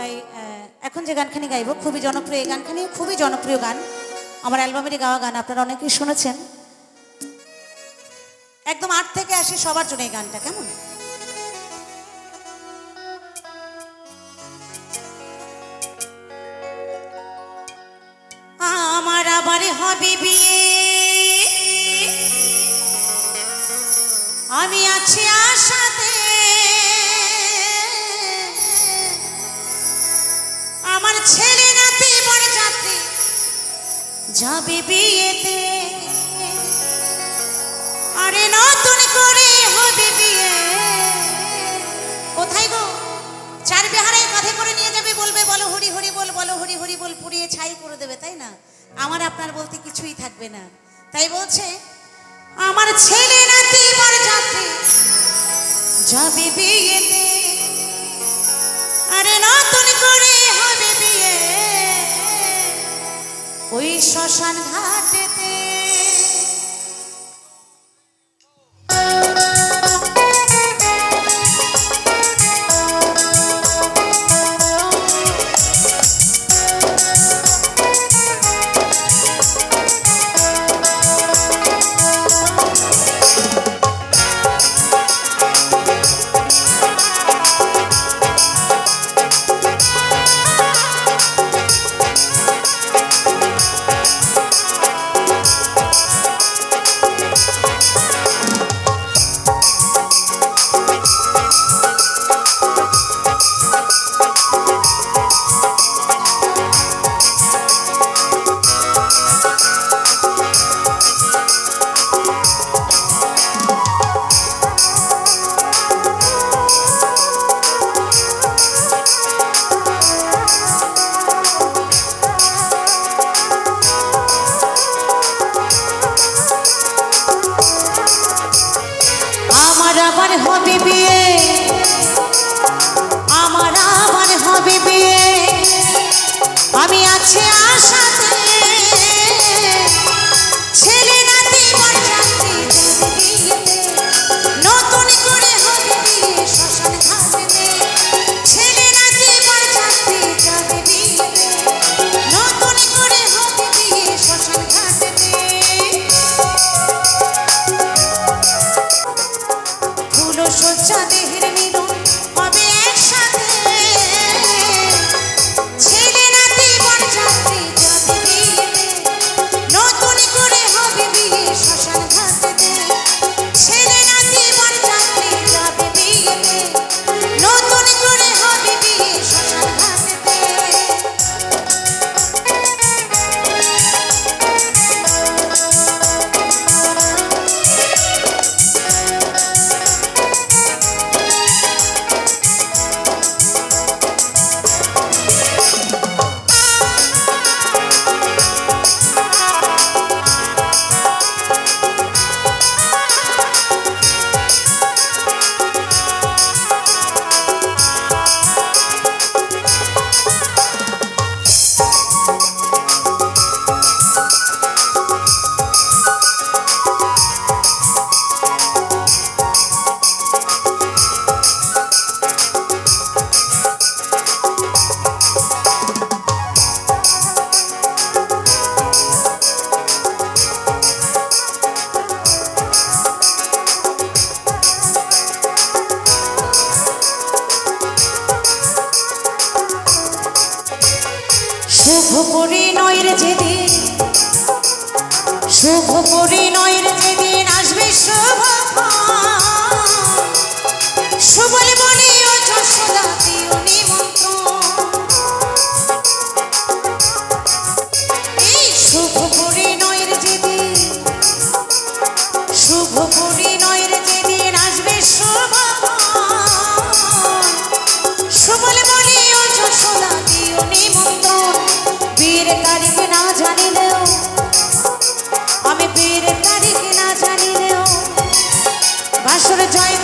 তাই এখন যে গানখানি গাইব খুবই জনপ্রিয়, গানখানি খুবই জনপ্রিয় গান, আমার অ্যালবামেরই গাওয়া গান, আপনারা অনেকেই শুনেছেন। একদম 8 থেকে 80 সবার জন্য এই গানটা। কেমন? আমার আবার হবে বিয়ে, আমি আছি আশাতে, আমার ছেলে নাতি বড় যাত্রী যাবে বিয়েতে, আরে নতুন করে হবে বিয়ে। কোথায় গো? চার বিহারে কাঁধে করে নিয়ে যাবে, বলবে বলো হরি হরি বল, বলো হরি হরি বল, পুড়িয়ে ছাই করে দেবে, তাই না? আমার আপনার বলতে কিছুই থাকবে না। তাই বলছে আমার ছেলে নাতি বড় যাত্রী যাবে বিয়েতে, আরে নতুন করে হবে বিয়ে ওই শ্মশান ঘাটেতে। আমার হবে বিয়ে, আমার আবার হবে বিয়ে, আমি আছি আশাতে, ছেলে নাতি বর যাত্রী যাবে বিয়েতে, নতুন করে হবে বিয়ে শ্মশান ঘাটেতে, ছেলে নাতি বর যাত্রী যাবে বিয়েতে, নতুন করে হবে বিয়ে শ্মশান ঘাটেতে। সজ্জা দেহের মিলন হবে একসাথে, ছেলে নাতি বর যাত্রী যাবে বিয়েতে, নতুন করে হবে বিয়ে শ্মশান ঘাটেতে, ছেলে নাতি বর যাত্রী যাবে বিয়েতে, নতুন করে হবে বিয়ে শ্মশান ঘাটেতে। শুভ পরিণয়ের যেদিন, শুভ পরিণয়ের যেদিন আসবে শুভ সুবল বনে ও যশোদা দিও নিমন্ত্রণ, এই শুভ পরিণয়ের যেদিন, শুভ পরিণয়ের যেদিন আসবে শুভ সুবল বনে ও যশোদা দিও নিমন্ত্রণ। বিয়ের তারিখ না জানিলেও, আমি বিয়ের তারিখ না জানিলেও বাসর জয়